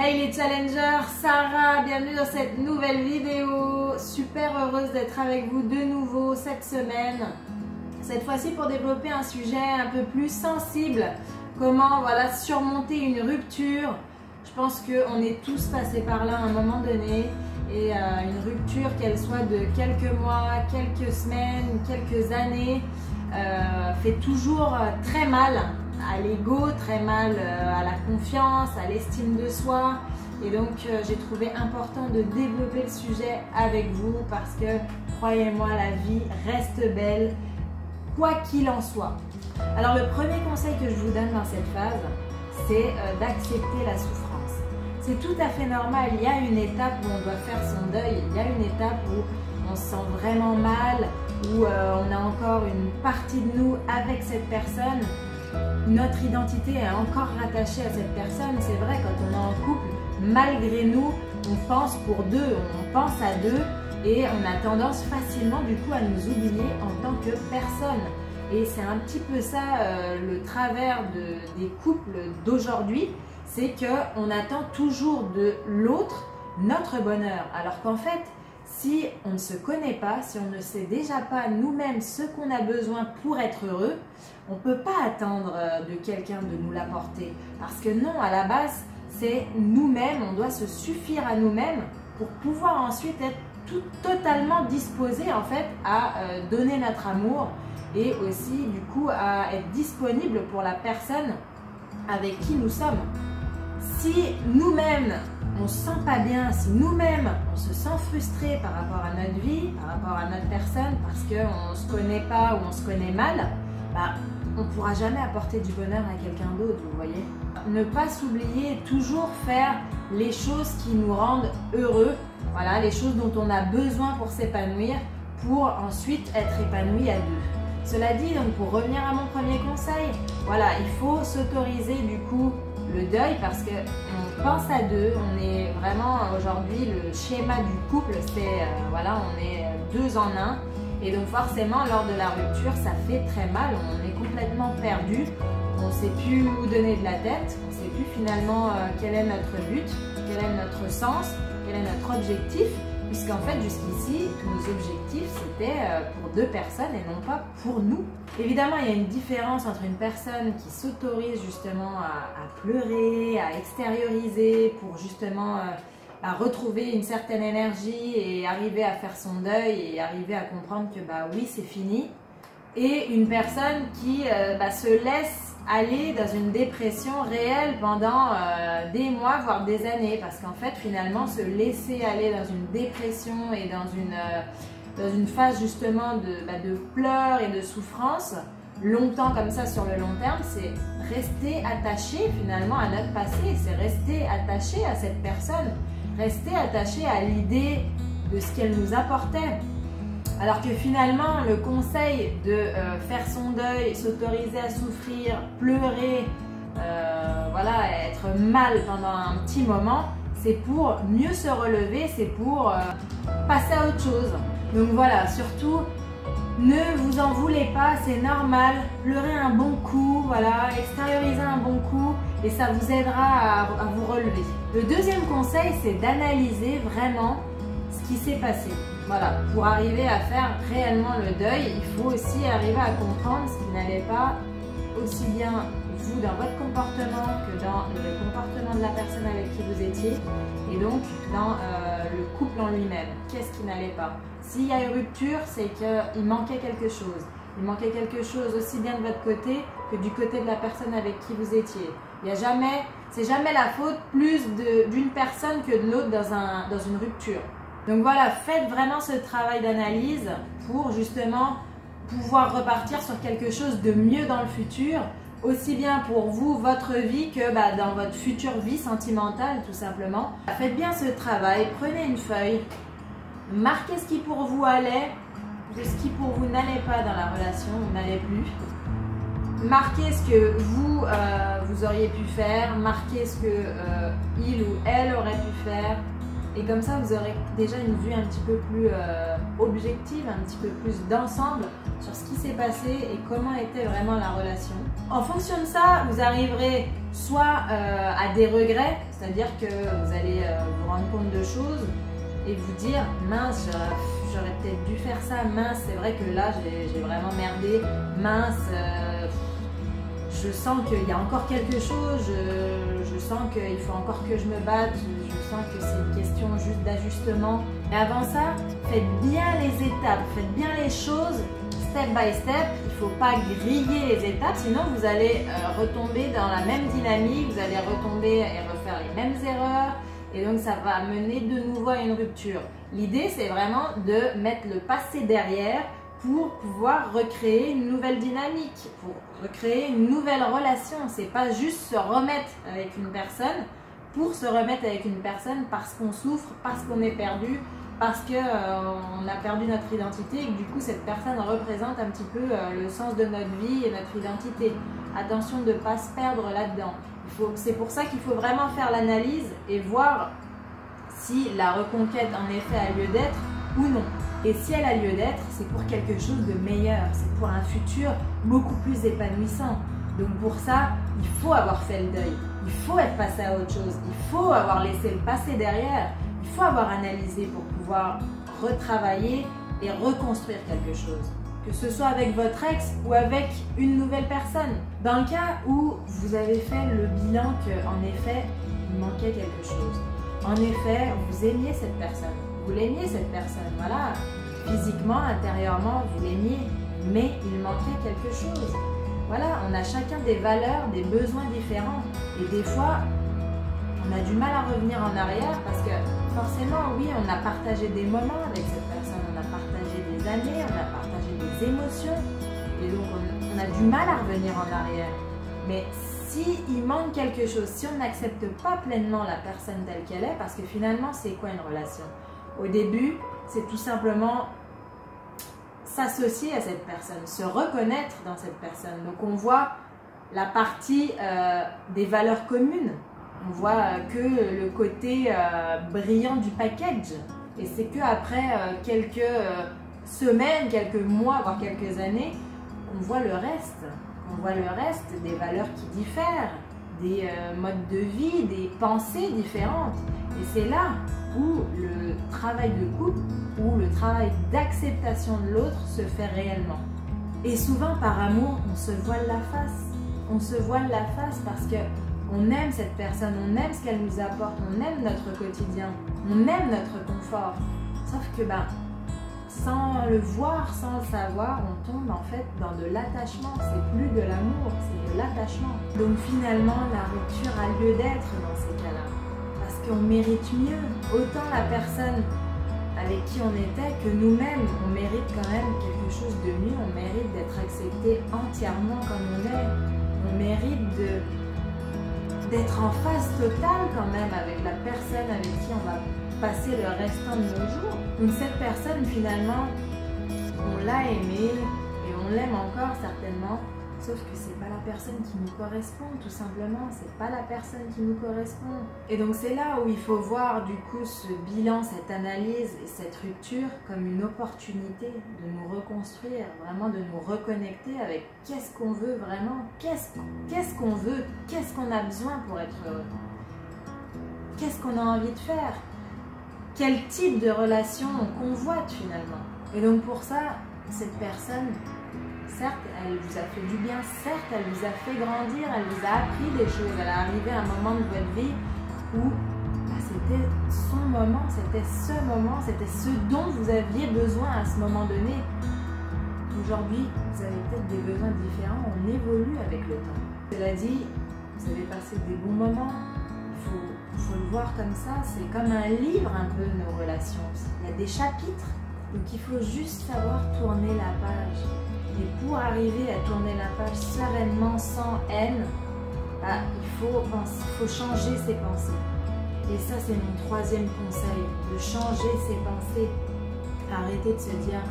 Hey les challengers, Sarah, bienvenue dans cette nouvelle vidéo. Super heureuse d'être avec vous de nouveau cette semaine. Cette fois-ci pour développer un sujet un peu plus sensible. Comment surmonter une rupture. Je pense qu'on est tous passés par là à un moment donné. Et une rupture, qu'elle soit de quelques mois, quelques semaines, quelques années, fait toujours très mal à l'ego, très mal à la confiance, à l'estime de soi. Et donc j'ai trouvé important de développer le sujet avec vous parce que, croyez-moi, la vie reste belle, quoi qu'il en soit. Alors le premier conseil que je vous donne dans cette phase, c'est d'accepter la souffrance. C'est tout à fait normal, il y a une étape où on doit faire son deuil, il y a une étape où on se sent vraiment mal, où on a encore une partie de nous avec cette personne. Notre identité est encore rattachée à cette personne. C'est vrai, quand on est en couple, malgré nous, on pense pour deux, on pense à deux et on a tendance facilement du coup à nous oublier en tant que personne. Et c'est un petit peu ça le travers des couples d'aujourd'hui, c'est qu'on attend toujours de l'autre notre bonheur. Alors qu'en fait, si on ne se connaît pas, si on ne sait déjà pas nous-mêmes ce qu'on a besoin pour être heureux, on ne peut pas attendre de quelqu'un de nous l'apporter. Parce que non, à la base, c'est nous-mêmes, on doit se suffire à nous-mêmes pour pouvoir ensuite être totalement disposé en fait à donner notre amour et aussi du coup à être disponible pour la personne avec qui nous sommes. Si nous-mêmes on ne se sent pas bien, si nous-mêmes on se sent frustré par rapport à notre vie, par rapport à notre personne, parce qu'on ne se connaît pas ou on se connaît mal, on ne pourra jamais apporter du bonheur à quelqu'un d'autre, vous voyez. Ne pas s'oublier, toujours faire les choses qui nous rendent heureux, voilà, les choses dont on a besoin pour s'épanouir, pour ensuite être épanoui à deux. Cela dit, donc pour revenir à mon premier conseil, voilà, il faut s'autoriser du coup le deuil parce qu'on pense à deux, on est vraiment aujourd'hui le schéma du couple, c'est on est deux en un et donc forcément lors de la rupture ça fait très mal, on est complètement perdu, on ne sait plus où donner de la tête, on ne sait plus finalement quel est notre but, quel est notre sens, quel est notre objectif, puisqu'en fait jusqu'ici tous nos objectifs c'était pour deux personnes et non pas pour nous. Évidemment il y a une différence entre une personne qui s'autorise justement à pleurer, à extérioriser pour justement à retrouver une certaine énergie et arriver à faire son deuil et arriver à comprendre que oui c'est fini, et une personne qui se laisse aller dans une dépression réelle pendant des mois voire des années, parce qu'en fait finalement se laisser aller dans une dépression et dans une phase justement de pleurs et de souffrance longtemps comme ça sur le long terme, c'est rester attaché finalement à notre passé, c'est rester attaché à cette personne, rester attaché à l'idée de ce qu'elle nous apportait. Alors que finalement, le conseil de faire son deuil, s'autoriser à souffrir, pleurer, être mal pendant un petit moment, c'est pour mieux se relever, c'est pour passer à autre chose. Donc voilà, surtout, ne vous en voulez pas, c'est normal, pleurez un bon coup, extériorisez un bon coup et ça vous aidera à vous relever. Le deuxième conseil, c'est d'analyser vraiment ce qui s'est passé. Voilà, pour arriver à faire réellement le deuil, il faut aussi arriver à comprendre ce qui n'allait pas aussi bien vous dans votre comportement que dans le comportement de la personne avec qui vous étiez et donc dans le couple en lui-même. Qu'est-ce qui n'allait pas? S'il y a une rupture, c'est qu'il manquait quelque chose. Il manquait quelque chose aussi bien de votre côté que du côté de la personne avec qui vous étiez. C'est jamais la faute plus d'une personne que de l'autre dans une rupture. Donc voilà, faites vraiment ce travail d'analyse pour justement pouvoir repartir sur quelque chose de mieux dans le futur, aussi bien pour vous, votre vie, que dans votre future vie sentimentale tout simplement. Faites bien ce travail, prenez une feuille, marquez ce qui pour vous allait, de ce qui pour vous n'allait pas dans la relation, vous n'allez plus. Marquez ce que vous, vous auriez pu faire, marquez ce que il ou elle aurait pu faire. Et comme ça, vous aurez déjà une vue un petit peu plus objective, un petit peu plus d'ensemble sur ce qui s'est passé et comment était vraiment la relation. En fonction de ça, vous arriverez soit à des regrets, c'est-à-dire que vous allez vous rendre compte de choses et vous dire mince, j'aurais peut-être dû faire ça, mince, c'est vrai que là j'ai vraiment merdé, mince, je sens qu'il y a encore quelque chose, je sens qu'il faut encore que je me batte, je sens que c'est une question juste d'ajustement. Et avant ça, faites bien les étapes, faites bien les choses step by step. Il ne faut pas griller les étapes, sinon vous allez retomber dans la même dynamique, vous allez retomber et refaire les mêmes erreurs. Et donc ça va mener de nouveau à une rupture. L'idée, c'est vraiment de mettre le passé derrière pour pouvoir recréer une nouvelle dynamique, pour recréer une nouvelle relation. C'est pas juste se remettre avec une personne pour se remettre avec une personne parce qu'on souffre, parce qu'on est perdu, parce qu'on a perdu notre identité et que du coup cette personne représente un petit peu le sens de notre vie et notre identité. Attention de ne pas se perdre là-dedans. C'est pour ça qu'il faut vraiment faire l'analyse et voir si la reconquête en effet a lieu d'être ou non. Et si elle a lieu d'être, c'est pour quelque chose de meilleur, c'est pour un futur beaucoup plus épanouissant. Donc pour ça, il faut avoir fait le deuil, il faut être passé à autre chose, il faut avoir laissé le passé derrière, il faut avoir analysé pour pouvoir retravailler et reconstruire quelque chose. Que ce soit avec votre ex ou avec une nouvelle personne. Dans le cas où vous avez fait le bilan qu'en effet, il manquait quelque chose. En effet, vous aimiez cette personne. Vous l'aimiez cette personne, voilà. Physiquement, intérieurement, vous l'aimiez. Mais il manquait quelque chose. Voilà, on a chacun des valeurs, des besoins différents. Et des fois, on a du mal à revenir en arrière parce que forcément, oui, on a partagé des moments avec cette personne. On a partagé des années, on a partagé des émotions. Et donc, on a du mal à revenir en arrière. Mais s'il manque quelque chose, si on n'accepte pas pleinement la personne telle qu'elle est, parce que finalement, c'est quoi une relation? Au début, c'est tout simplement s'associer à cette personne, se reconnaître dans cette personne. Donc on voit la partie des valeurs communes, on voit que le côté brillant du package. Et c'est qu'après quelques semaines, quelques mois, voire quelques années, on voit le reste. On voit le reste des valeurs qui diffèrent, des modes de vie, des pensées différentes. Et c'est là où le travail de couple, où le travail d'acceptation de l'autre se fait réellement. Et souvent, par amour, on se voile la face. On se voile la face parce qu'on aime cette personne, on aime ce qu'elle nous apporte, on aime notre quotidien, on aime notre confort. Sauf que sans le voir, sans le savoir, on tombe en fait dans de l'attachement. C'est plus de l'amour, c'est de l'attachement. Donc finalement, la rupture a lieu d'être dans ces cas-là. Parce qu'on mérite mieux. Autant la personne avec qui on était que nous-mêmes, on mérite quand même quelque chose de mieux. On mérite d'être accepté entièrement comme on est. On mérite d'être en phase totale quand même avec la personne avec qui on va passer le restant de nos jours. Donc cette personne finalement, on l'a aimée et on l'aime encore certainement, sauf que c'est pas la personne qui nous correspond tout simplement, c'est pas la personne qui nous correspond. Et donc c'est là où il faut voir du coup ce bilan, cette analyse et cette rupture comme une opportunité de nous reconstruire, vraiment de nous reconnecter avec qu'est-ce qu'on veut vraiment, qu'est-ce qu'on veut, qu'est-ce qu'on a besoin pour être heureux, qu'est-ce qu'on a envie de faire. Quel type de relation on convoite finalement. Et donc pour ça, cette personne, certes, elle vous a fait du bien, certes, elle vous a fait grandir, elle vous a appris des choses, elle est arrivée à un moment de votre vie où c'était son moment, c'était ce dont vous aviez besoin à ce moment donné. Aujourd'hui, vous avez peut-être des besoins différents, on évolue avec le temps. Cela dit, vous avez passé des bons moments, il faut le voir comme ça, c'est comme un livre un peu nos relations. Il y a des chapitres, donc il faut juste savoir tourner la page. Et pour arriver à tourner la page sereinement, sans haine, il faut changer ses pensées. Et ça c'est mon troisième conseil, de changer ses pensées. Arrêter de se dire,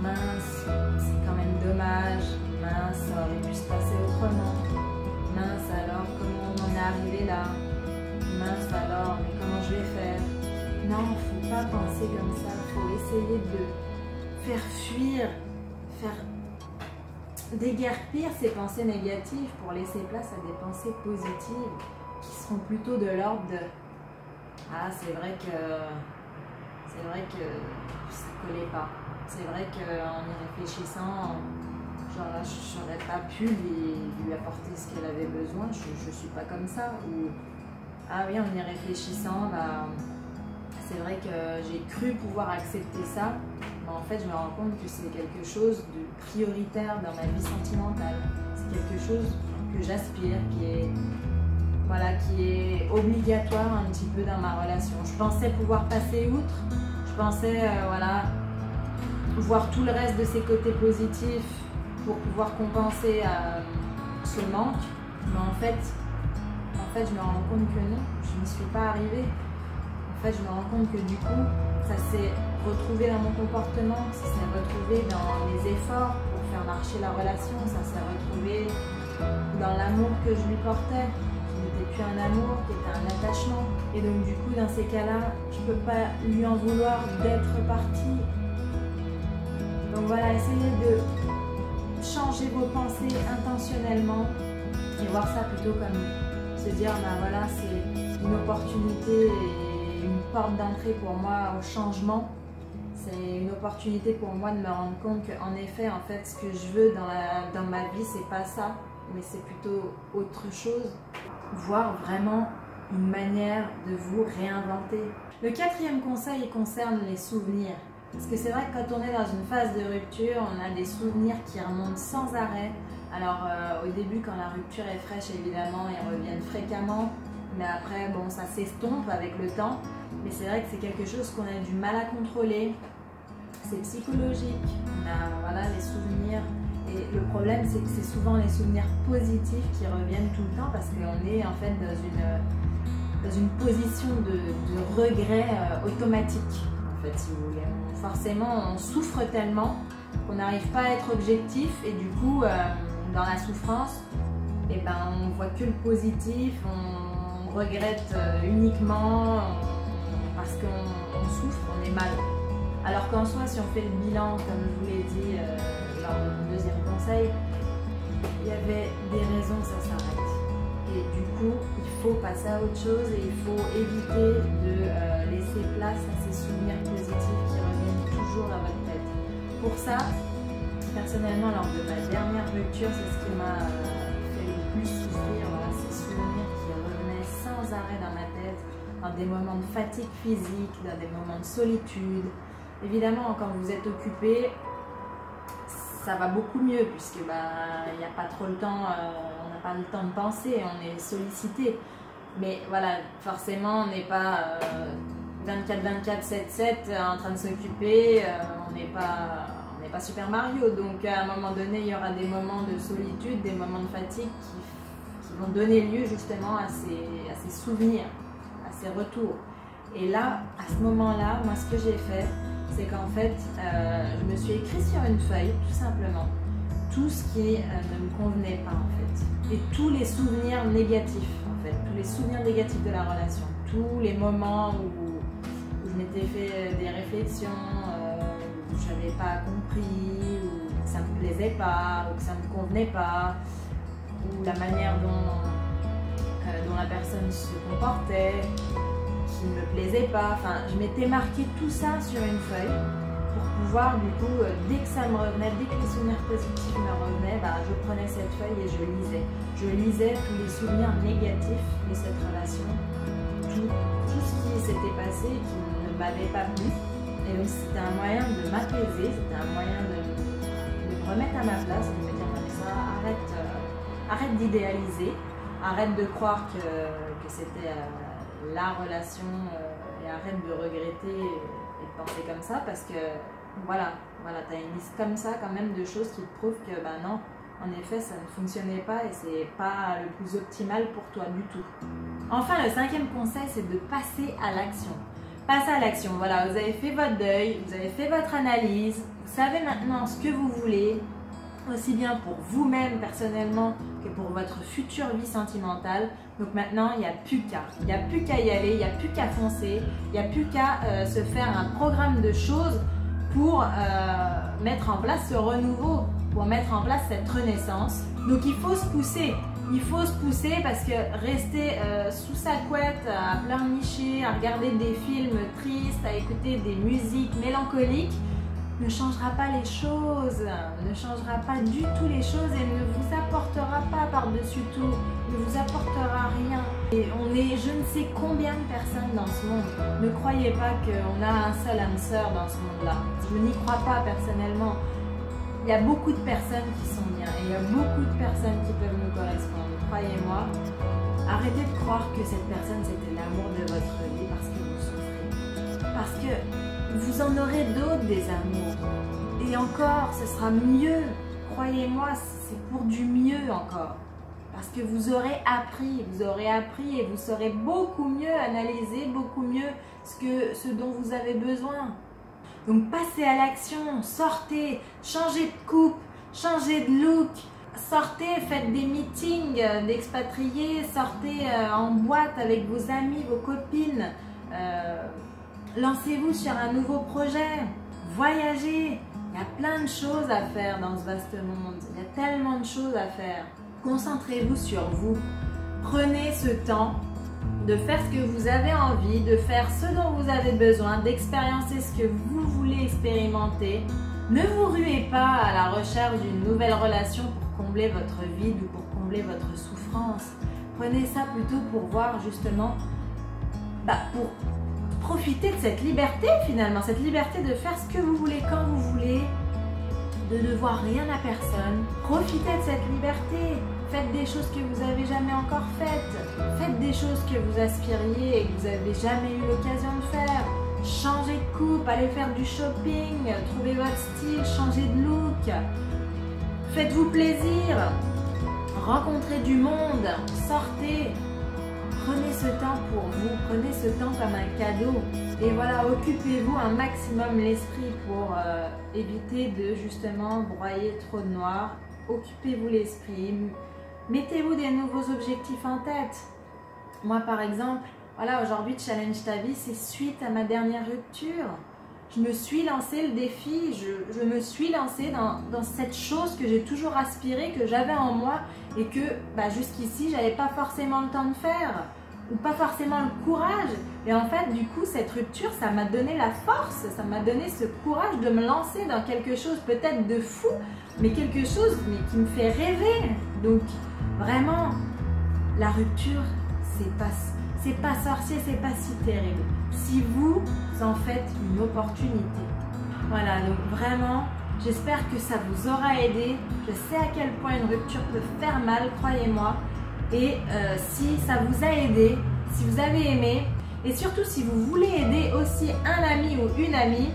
mince, c'est quand même dommage, mince, ça aurait pu se passer autrement, mince alors, comment on en est arrivé là? Mince alors, mais comment je vais faire? Non, il ne faut pas penser comme ça, il faut essayer de faire fuir, faire déguerpir ces pensées négatives pour laisser place à des pensées positives qui seront plutôt de l'ordre de « Ah, c'est vrai que ça collait pas. C'est vrai qu'en y réfléchissant, j'aurais pas pu lui apporter ce qu'elle avait besoin, je suis pas comme ça. » Ou « Ah oui, en y réfléchissant, bah, c'est vrai que j'ai cru pouvoir accepter ça, mais en fait je me rends compte que c'est quelque chose de prioritaire dans ma vie sentimentale. C'est quelque chose que j'aspire, qui est obligatoire un petit peu dans ma relation. Je pensais pouvoir passer outre, je pensais voir tout le reste de ses côtés positifs pour pouvoir compenser ce manque, mais en fait je me rends compte que non, je n'y suis pas arrivée. En fait, je me rends compte que du coup, ça s'est retrouvé dans mon comportement, ça s'est retrouvé dans les efforts pour faire marcher la relation, ça s'est retrouvé dans l'amour que je lui portais, qui n'était plus un amour, qui était un attachement. Et donc du coup, dans ces cas-là, je ne peux pas lui en vouloir d'être partie. Donc voilà, essayez de changer vos pensées intentionnellement et voir ça plutôt comme se dire, ben voilà, c'est une opportunité et une porte d'entrée pour moi au changement. C'est une opportunité pour moi de me rendre compte qu'en effet, en fait, ce que je veux dans ma vie, c'est pas ça, mais c'est plutôt autre chose. Voir vraiment une manière de vous réinventer. Le quatrième conseil concerne les souvenirs. Parce que c'est vrai que quand on est dans une phase de rupture, on a des souvenirs qui remontent sans arrêt. Alors au début, quand la rupture est fraîche, évidemment, ils reviennent fréquemment. Mais après, bon, ça s'estompe avec le temps. Mais c'est vrai que c'est quelque chose qu'on a du mal à contrôler. C'est psychologique. On a les souvenirs. Et le problème, c'est que c'est souvent les souvenirs positifs qui reviennent tout le temps parce qu'on est en fait dans une position de regret automatique. En fait, si vous voulez. Forcément, on souffre tellement qu'on n'arrive pas à être objectif et du coup, dans la souffrance, eh ben, on voit que le positif, on regrette uniquement parce qu'on souffre, on est mal. Alors qu'en soi, si on fait le bilan, comme je vous l'ai dit lors de mon deuxième conseil, il y avait des raisons que ça s'arrête. Et du coup, il faut passer à autre chose et il faut éviter de laisser place à ces souvenirs positifs qui reviennent toujours à votre tête. Pour ça, personnellement, lors de ma dernière rupture, c'est ce qui m'a fait le plus souffrir, ces souvenirs qui revenaient sans arrêt dans ma tête, dans des moments de fatigue physique, dans des moments de solitude. Évidemment, quand vous êtes occupé, ça va beaucoup mieux puisque il n'y a pas trop le temps, on n'a pas le temps de penser, on est sollicité. Mais voilà, forcément, on n'est pas 24/24, 7/7 en train de s'occuper, on n'est pas Super Mario. Donc à un moment donné, il y aura des moments de solitude, des moments de fatigue qui vont donner lieu justement à ces souvenirs, à ces retours. Et là, à ce moment-là, moi ce que j'ai fait, c'est qu'en fait, je me suis écrit sur une feuille, tout simplement, tout ce qui ne me convenait pas en fait. Et tous les souvenirs négatifs, en fait, tous les souvenirs négatifs de la relation, tous les moments où je m'étais fait des réflexions, où je n'avais pas compris, où ça ne me plaisait pas, ou que ça ne me convenait pas, ou la manière dont la personne se comportait, qui ne me plaisait pas. Enfin, je m'étais marqué tout ça sur une feuille pour pouvoir, du coup, dès que ça me revenait, dès que les souvenirs positifs me revenaient, je prenais cette feuille et je lisais. Je lisais tous les souvenirs négatifs de cette relation, tout ce qui s'était passé et qui ne m'avait pas plu. Et donc, c'était un moyen de m'apaiser, c'était un moyen de me remettre à ma place, de me dire, mais ça, arrête d'idéaliser, arrête de croire que c'était la relation et arrête de regretter et de penser comme ça parce que voilà, tu as une liste comme ça quand même de choses qui te prouvent que non, en effet ça ne fonctionnait pas et c'est pas le plus optimal pour toi du tout. Enfin, le cinquième conseil, c'est de passer à l'action. Passer à l'action, voilà, vous avez fait votre deuil, vous avez fait votre analyse, vous savez maintenant ce que vous voulez, aussi bien pour vous-même personnellement que pour votre future vie sentimentale. Donc maintenant, il n'y a plus qu'à. Il n'y a plus qu'à y aller, il n'y a plus qu'à foncer, il n'y a plus qu'à se faire un programme de choses pour mettre en place ce renouveau. pour mettre en place cette renaissance. Donc il faut se pousser. Il faut se pousser parce que rester sous sa couette, à pleurnicher, à regarder des films tristes, à écouter des musiques mélancoliques, ne changera pas les choses, ne changera pas du tout les choses et ne vous apportera pas par-dessus tout, ne vous apportera rien. Et on est je ne sais combien de personnes dans ce monde. Ne croyez pas qu'on a un seul âme sœur dans ce monde-là. Je n'y crois pas personnellement. Il y a beaucoup de personnes qui sont bien et il y a beaucoup de personnes qui peuvent nous correspondre. Croyez-moi, arrêtez de croire que cette personne c'était l'amour de votre vie parce que vous souffrez. Parce que vous en aurez d'autres des amours. Et encore, ce sera mieux. Croyez-moi, c'est pour du mieux encore. Parce que vous aurez appris et vous saurez beaucoup mieux analyser, beaucoup mieux ce dont vous avez besoin. Donc passez à l'action, sortez, changez de coupe, changez de look, sortez, faites des meetings d'expatriés, sortez en boîte avec vos amis, vos copines, lancez-vous sur un nouveau projet, voyagez. Il y a plein de choses à faire dans ce vaste monde, il y a tellement de choses à faire. Concentrez-vous sur vous, prenez ce temps de faire ce que vous avez envie, de faire ce dont vous avez besoin, d'expériencer ce que vous voulez expérimenter. Ne vous ruez pas à la recherche d'une nouvelle relation pour combler votre vide ou pour combler votre souffrance. Prenez ça plutôt pour voir justement, pour profiter de cette liberté finalement, cette liberté de faire ce que vous voulez quand vous voulez, de ne devoir rien à personne. Profitez de cette liberté. Faites des choses que vous n'avez jamais encore faites. Faites des choses que vous aspiriez et que vous n'avez jamais eu l'occasion de faire. Changez de coupe, allez faire du shopping, trouvez votre style, changez de look. Faites-vous plaisir. Rencontrez du monde, sortez. Prenez ce temps pour vous, prenez ce temps comme un cadeau. Et voilà, occupez-vous un maximum l'esprit pour éviter de justement broyer trop de noir. Occupez-vous l'esprit. Mettez-vous des nouveaux objectifs en tête. Moi par exemple, voilà, aujourd'hui Challenge ta vie, c'est suite à ma dernière rupture. Je me suis lancé le défi, je me suis lancée dans cette chose que j'ai toujours aspiré, que j'avais en moi et que jusqu'ici j'avais pas forcément le temps de faire ou pas forcément le courage. Et en fait du coup cette rupture ça m'a donné la force, ça m'a donné ce courage de me lancer dans quelque chose peut-être de fou, mais quelque chose qui me fait rêver. Donc vraiment la rupture c'est pas sorcier, c'est pas si terrible si vous en faites une opportunité. Voilà, donc vraiment j'espère que ça vous aura aidé. Je sais à quel point une rupture peut faire mal, croyez-moi. Et si ça vous a aidé, si vous avez aimé, et surtout si vous voulez aider aussi un ami ou une amie,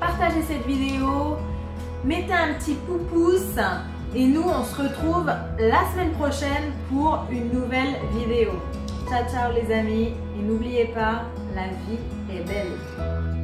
partagez cette vidéo, mettez un petit pouce et nous on se retrouve la semaine prochaine pour une nouvelle vidéo. Ciao ciao les amis et n'oubliez pas, la vie est belle.